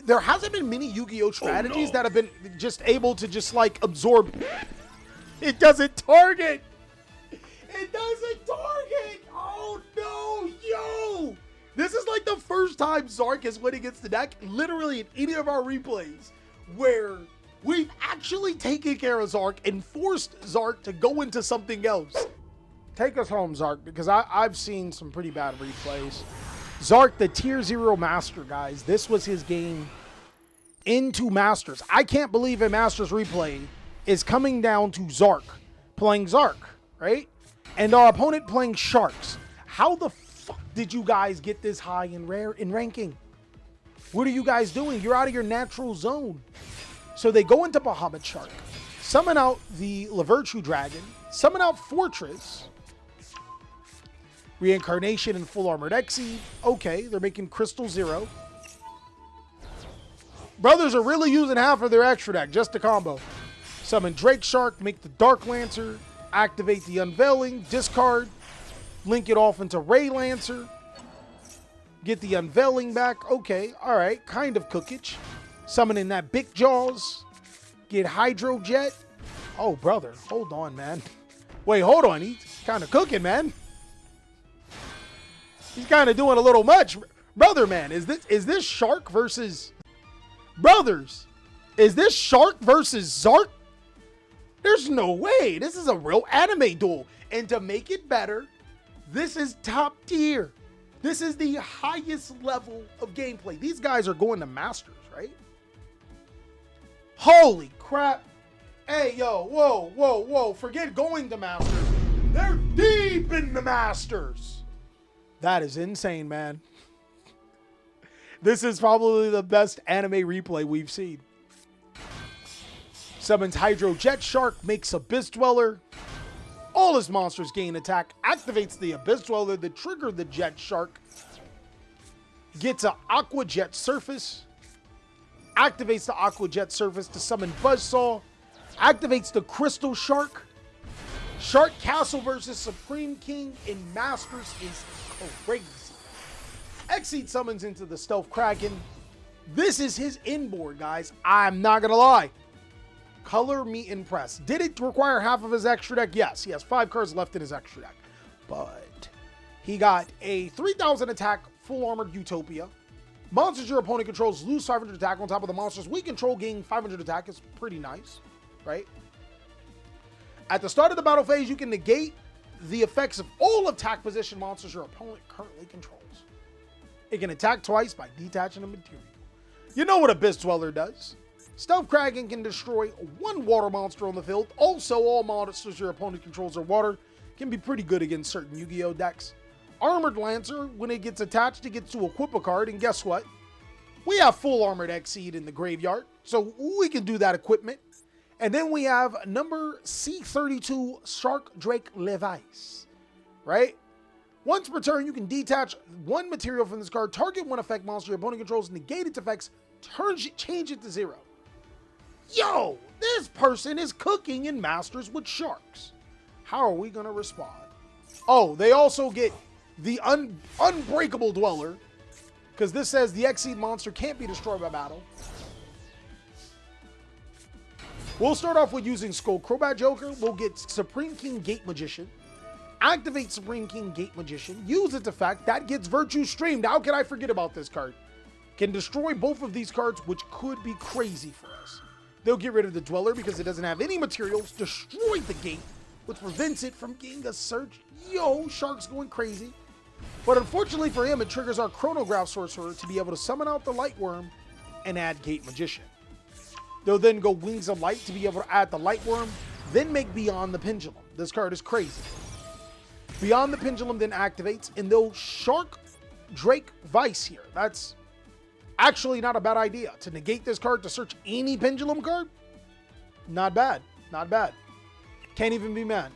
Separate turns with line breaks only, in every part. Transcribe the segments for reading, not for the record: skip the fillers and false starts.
there hasn't been many Yu-Gi-Oh strategies that have been just able to just like absorb. It doesn't target. It doesn't target. Oh no, yo. This is like the first time Zark has went against the deck, literally in any of our replays, where we've actually taken care of Zark and forced Zark to go into something else. Take us home, Zark, because I've seen some pretty bad replays. Zark, the tier 0 master, guys. This was his game into Masters. I can't believe a Masters replay is coming down to Zark playing Zark, right? And our opponent playing Sharks. How the fuck did you guys get this high in ranking? What are you guys doing? You're out of your natural zone. So they go into Bahamut Shark, summon out the Lavirtue Dragon, summon out Fortress, Reincarnation and Full Armored Exceed. Okay, they're making Crystal 0. Brothers are really using half of their extra deck just to combo. Summon Drake Shark, make the Dark Lancer, activate the Unveiling, discard, link it off into Ray Lancer, get the Unveiling back. Okay, all right, kind of cookage. Summoning that Big Jaws, get Hydro Jet. Oh, brother, hold on, man. Wait, hold on, he's kind of cooking, man. He's kind of doing a little much. Brother, man, is this Shark versus... Brothers, is this Shark versus Zark? There's no way. This is a real anime duel. And to make it better, this is top tier. This is the highest level of gameplay. These guys are going to Masters, right? Holy crap. Hey, yo, whoa, whoa, whoa. Forget going to Masters. They're deep in the Masters. That is insane, man. This is probably the best anime replay we've seen. Summons Hydro Jet Shark, makes Abyss Dweller. All his monsters gain attack, activates the Abyss Dweller to trigger the Jet Shark. Gets an Aqua Jet Surface. Activates the Aqua Jet Surface to summon Buzzsaw. Activates the Crystal Shark. Shark Castle versus Supreme King in Masters is crazy. Exceed summons into the Stealth Kraken. This is his inboard, guys. I'm not going to lie. Color me impressed. Did it require half of his extra deck? Yes. He has 5 cards left in his extra deck. But he got a 3,000 attack, full armored Utopia. Monsters your opponent controls lose 500 attack on top of the monsters we control gain 500 attack. Is pretty nice, right? At the start of the battle phase, you can negate the effects of all attack position monsters your opponent currently controls. It can attack twice by detaching a material. You know what Abyss Dweller does. Stealth Kraken can destroy 1 water monster on the field. Also, all monsters your opponent controls are water. Can be pretty good against certain Yu-Gi-Oh decks. Armored Lancer, when it gets attached, it gets to equip a card. And guess what? We have Full Armored Exceed in the graveyard. So we can do that equipment. And then we have number C32 Shark Drake Levice. Right? Once per turn, you can detach 1 material from this card, target 1 effect monster your opponent controls, negate its effects, change it to 0. Yo, this person is cooking in Masters with Sharks. How are we going to respond? Oh, they also get the Unbreakable Dweller, because this says the Exceed monster can't be destroyed by battle. We'll start off with using Skull Crobat Joker. We'll get Supreme King Gate Magician. Activate Supreme King Gate Magician. Use its effect. That gets Virtue Streamed. How can I forget about this card? Can destroy both of these cards, which could be crazy for us. They'll get rid of the Dweller because it doesn't have any materials. Destroy the gate, which prevents it from getting a search. Yo, Shark's going crazy. But unfortunately for him, it triggers our Chronograph Sorcerer to be able to summon out the Light Worm and add Gate Magician. They'll then go Wings of Light to be able to add the Light Worm, then make Beyond the Pendulum. This card is crazy. Beyond the Pendulum then activates, and they'll Shark Drake Vice here. That's actually not a bad idea. To negate this card to search any Pendulum card, not bad. Not bad. Can't even be mad.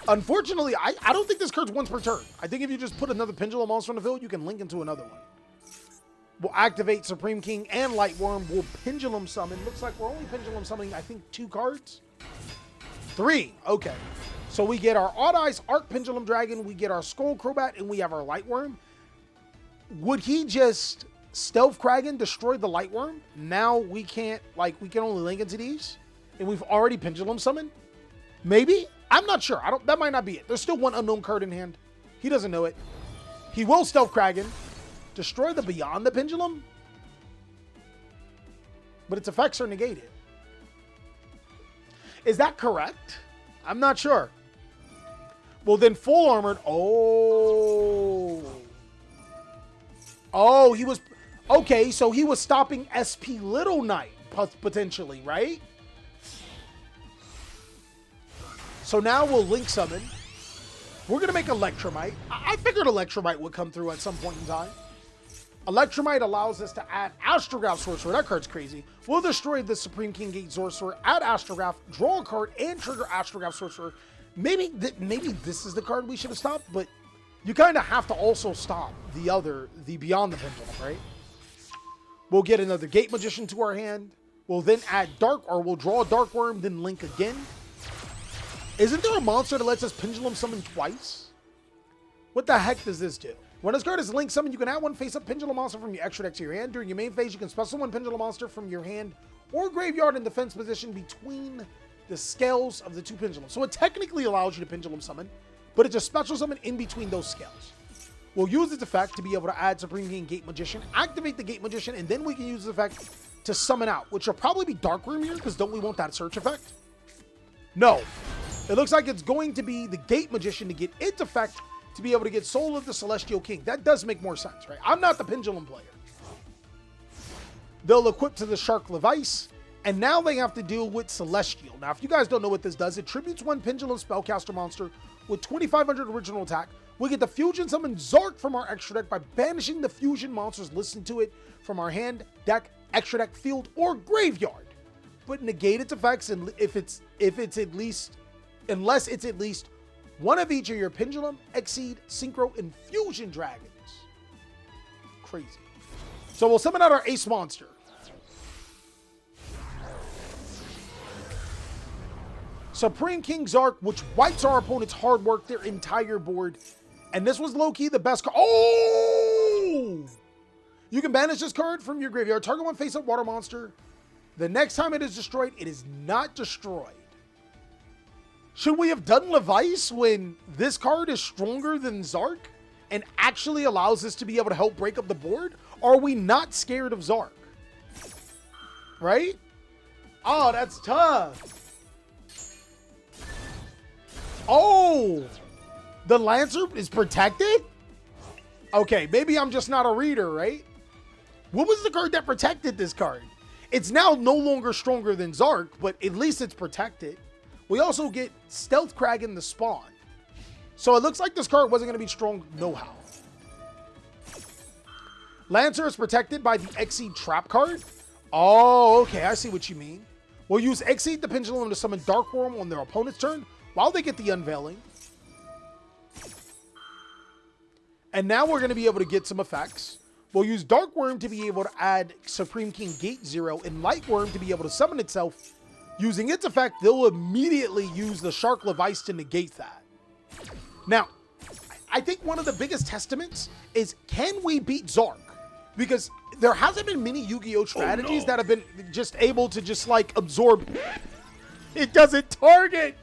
Unfortunately, I don't think this card's once per turn. I think if you just put another Pendulum monster on the field, you can link into another one. We'll activate Supreme King and Light Worm. We'll Pendulum Summon. Looks like we're only Pendulum Summoning, I think, 2 cards. 3. Okay. So we get our Odd Eyes Arc Pendulum Dragon. We get our Skull Crobat. And we have our Light Worm. would he just Stealth Kraken, destroy the Lightworm? Now we can't, like, we can only link into these, and we've already Pendulum summoned? Maybe? I'm not sure. That might not be it. There's still one unknown card in hand. He doesn't know it. He will Stealth Kraken, destroy the Beyond the Pendulum, but its effects are negated. Is that correct? I'm not sure. Well, then full armored. Oh, he was... Okay, so he was stopping SP Little Knight, potentially, right? So now we'll Link Summon. We're going to make Electromite. I figured Electromite would come through at some point in time. Electromite allows us to add Astrograph Sorcerer. That card's crazy. We'll destroy the Supreme King Gate Sorcerer, add Astrograph, draw a card, and trigger Astrograph Sorcerer. Maybe this is the card we should have stopped, but you kind of have to also stop the Beyond the Pendulum, right? We'll get another Gate Magician to our hand. We'll then add we'll draw a Dark Worm, then Link again. Isn't there a monster that lets us Pendulum summon twice? What the heck does this do? When this card is Link Summon, you can add one face-up Pendulum monster from your extra deck to your hand. During your main phase, you can special one Pendulum monster from your hand or graveyard in defense position between the scales of the two Pendulums. So it technically allows you to Pendulum Summon, but it's a special summon in between those scales. We'll use its effect to be able to add Supreme King Gate Magician, activate the Gate Magician, and then we can use the effect to summon out, which will probably be Dark Room here, because don't we want that search effect? No. It looks like it's going to be the Gate Magician to get its effect to be able to get Soul of the Celestial King. That does make more sense, right? I'm not the Pendulum player. They'll equip to the Shark Levice, and now they have to deal with Celestial. Now, if you guys don't know what this does, it tributes one Pendulum Spellcaster monster with 2,500 original attack. We get the Fusion Summon Zark from our extra deck by banishing the Fusion monsters listed to it from our hand, deck, extra deck, field, or graveyard. But negate its effects, and unless it's at least one of each of your Pendulum, Exceed, Synchro, and Fusion Dragons. Crazy. So we'll summon out our Ace Monster. Supreme King Zark, which wipes our opponent's hard work, their entire board. And this was low-key the best card. Oh! You can banish this card from your graveyard. Target one face-up water monster. The next time it is destroyed, it is not destroyed. Should we have done Levice when this card is stronger than Zark and actually allows us to be able to help break up the board? Or are we not scared of Zark? Right? Oh, that's tough. Oh, the Lancer is protected? Okay, maybe I'm just not a reader, right? What was the card that protected this card? It's now no longer stronger than Zark, but at least it's protected. We also get Stealth Kraken the Spawn. So it looks like this card wasn't going to be strong no how. Lancer is protected by the Exceed Trap card. Oh, okay, I see what you mean. We'll use Exceed the Pendulum to summon Dark Worm on their opponent's turn while they get the Unveiling. And now we're going to be able to get some effects. We'll use Dark Worm to be able to add Supreme King Gate 0 and Light Worm to be able to summon itself. Using its effect, they'll immediately use the Shark Levice to negate that. Now, I think one of the biggest testaments is, can we beat Zark? Because there hasn't been many Yu-Gi-Oh! Strategies that have been just able to just like absorb. It doesn't target.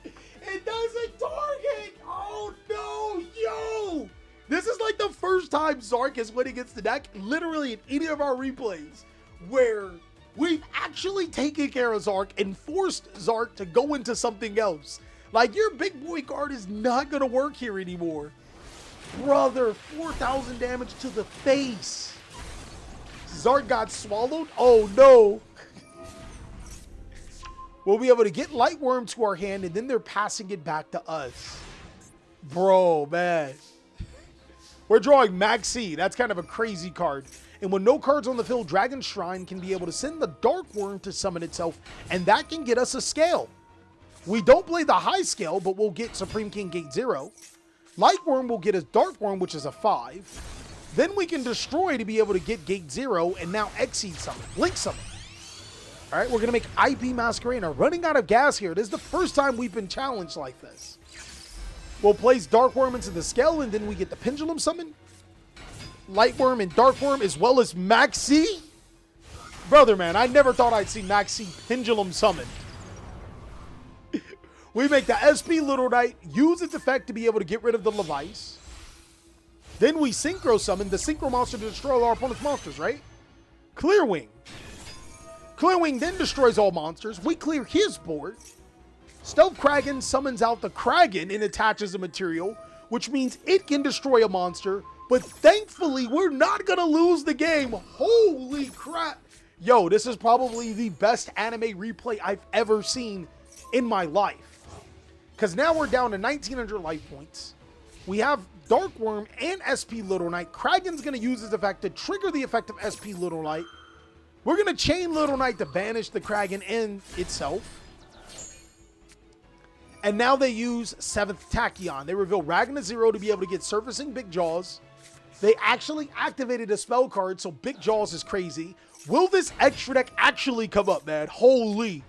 It doesn't target. Oh no, yo. This is like the first time Zark has went against the deck, literally in any of our replays, where we've actually taken care of Zark and forced Zark to go into something else. Like, your big boy card is not going to work here anymore. Brother, 4,000 damage to the face. Zark got swallowed? Oh, no. We'll be able to get Light Worm to our hand, and then they're passing it back to us. Bro, man. We're drawing Maxi. That's kind of a crazy card. And when no cards on the field, Dragon Shrine can be able to send the Dark Worm to summon itself, and that can get us a scale. We don't play the high scale, but we'll get Supreme King Gate 0. Light Worm will get us Dark Worm, which is a 5. Then we can destroy to be able to get Gate 0, and now Exceed summon, Link summon. All right, we're going to make IP Masquerade. Running out of gas here. This is the first time we've been challenged like this. We'll place Dark Worm into the scale, and then we get the Pendulum summon. Lightworm, and Darkworm, as well as Maxi. Brother, man, I never thought I'd see Maxi Pendulum summoned. We make the SP Little Knight, use its effect to be able to get rid of the Levice. Then we Synchro Summon the Synchro monster to destroy our opponent's monsters, right? Clearwing. Clearwing then destroys all monsters. We clear his board. Stealth Kraken summons out the Kraken and attaches a material, which means it can destroy a monster. But thankfully, we're not going to lose the game. Holy crap. Yo, this is probably the best anime replay I've ever seen in my life. Because now we're down to 1,900 life points. We have Darkworm and SP Little Knight. Kraken's going to use his effect to trigger the effect of SP Little Knight. We're going to chain Little Knight to banish the Kraken and itself. And now they use 7th Tachyon. They reveal Ragna Zero to be able to get Surfacing Big Jaws. They actually activated a spell card, so Big Jaws is crazy. Will this extra deck actually come up, man? Holy.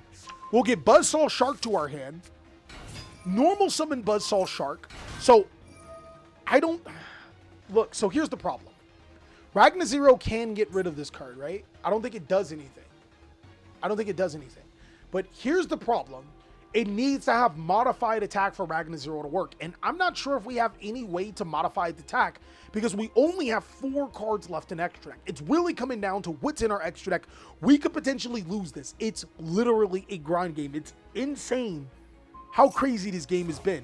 We'll get Buzzsaw Shark to our hand. Normal summon Buzzsaw Shark. So, I don't... Look, so here's the problem. Ragna Zero can get rid of this card, right? I don't think it does anything. But here's the problem. It needs to have modified attack for Ragna Zero to work. And I'm not sure if we have any way to modify the attack because we only have 4 cards left in extra deck. It's really coming down to what's in our extra deck. We could potentially lose this. It's literally a grind game. It's insane how crazy this game has been.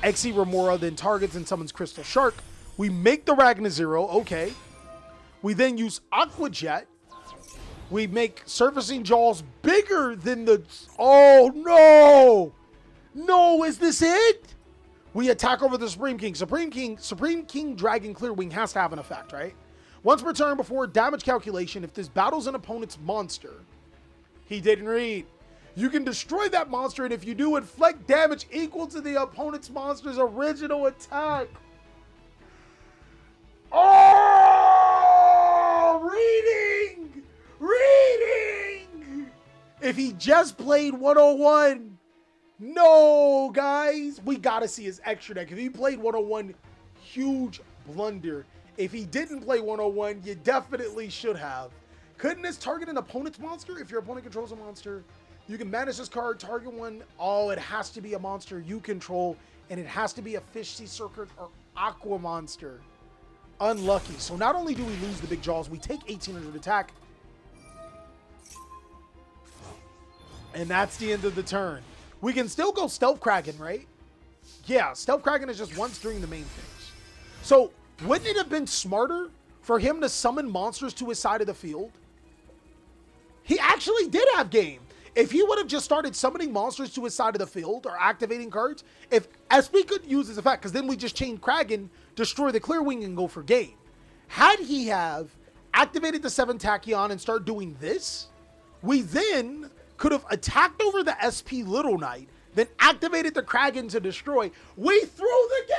Xe Remora then targets and summons Crystal Shark. We make the Ragna Zero. Okay. We then use Aqua Jet. We make Surfacing Jaws bigger than the... Oh, no! No, is this it? We attack over the Supreme King. Supreme King Dragon Clearwing has to have an effect, right? Once per turn before damage calculation, if this battles an opponent's monster, he didn't read. You can destroy that monster, and if you do, inflict damage equal to the opponent's monster's original attack. Oh! Reading! If he just played 101, no, guys. We gotta see his extra deck. If he played 101, huge blunder. If he didn't play 101, you definitely should have. Couldn't this target an opponent's monster? If your opponent controls a monster, you can banish this card, target one. Oh, it has to be a monster you control, and it has to be a Fish, Sea Serpent, or Aqua monster. Unlucky. So not only do we lose the Big Jaws, we take 1,800 attack. And that's the end of the turn. We can still go Stealth Kraken, right? Yeah, Stealth Kraken is just once during the main phase. So wouldn't it have been smarter for him to summon monsters to his side of the field? He actually did have game. If he would have just started summoning monsters to his side of the field or activating cards, if SP could use his effect, because then we just chain Kraken, destroy the Clearwing, and go for game. Had he have activated the 7 Tachyon and start doing this, we then could have attacked over the SP Little Knight, then activated the Kraken to destroy. We threw the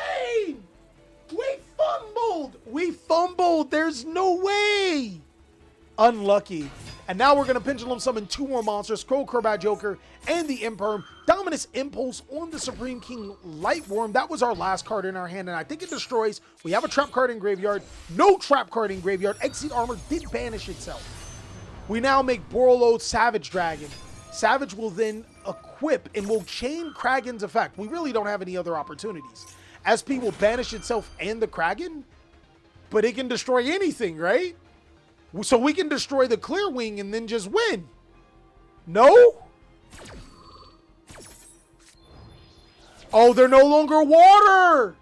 game! We fumbled! There's no way! Unlucky. And now we're going to Pendulum Summon 2 more monsters, Scroll Crobat Joker and the Imperm. Dominus Impulse on the Supreme King Lightworm. That was our last card in our hand, and I think it destroys. We have a trap card in graveyard. No trap card in graveyard. Exceed Armor did banish itself. We now make Borreload Savage Dragon. Savage will then equip and will chain Kraken's effect. We really don't have any other opportunities. SP will banish itself and the Kraken, but it can destroy anything, right? So we can destroy the Clearwing and then just win. No? Oh, they're no longer water.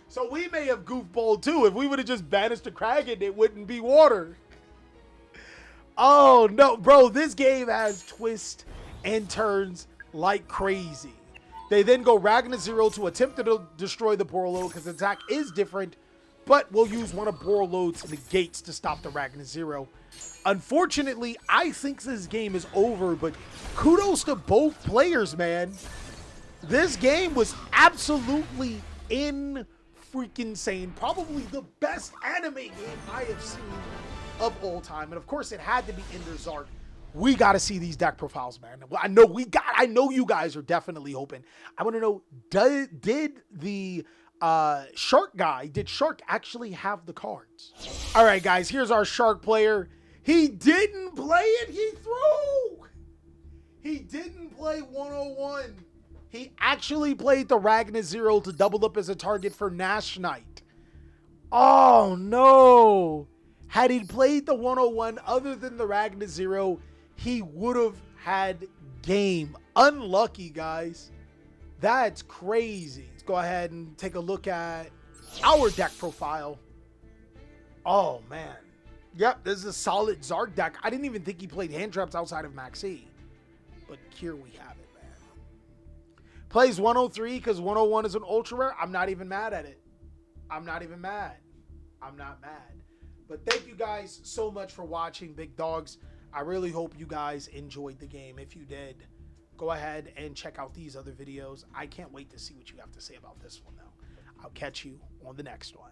So we may have goofballed too. If we would have just banished the Kraken, it wouldn't be water. Oh, no. Bro, this game has twists and turns like crazy. They then go Ragna Zero to attempt to destroy the Borreload because the attack is different, but we'll use one of Borreload's negates to stop the Ragna Zero. Unfortunately, I think this game is over, but kudos to both players, man. This game was absolutely freaking insane. Probably the best anime game I have seen of all time. And of course, it had to be Ender Zark. We got to see these deck profiles, man. I know you guys are definitely hoping. I want to know, did the Shark guy. Did Shark actually have the cards? All right, guys, here's our Shark player. He didn't play it, he threw. He didn't play 101. He actually played the Ragnar Zero to double up as a target for Nash Knight. Oh, no. Had he played the 101 other than the Ragnar Zero, he would have had game. Unlucky, guys. That's crazy. Let's go ahead and take a look at our deck profile. Oh, man. Yep, this is a solid Zark deck. I didn't even think he played hand traps outside of Maxi. But here we have it, man. Plays 103 because 101 is an ultra rare. I'm not even mad at it. I'm not even mad. I'm not mad. But thank you guys so much for watching, big dogs. I really hope you guys enjoyed the game. If you did, go ahead and check out these other videos. I can't wait to see what you have to say about this one, though. I'll catch you on the next one.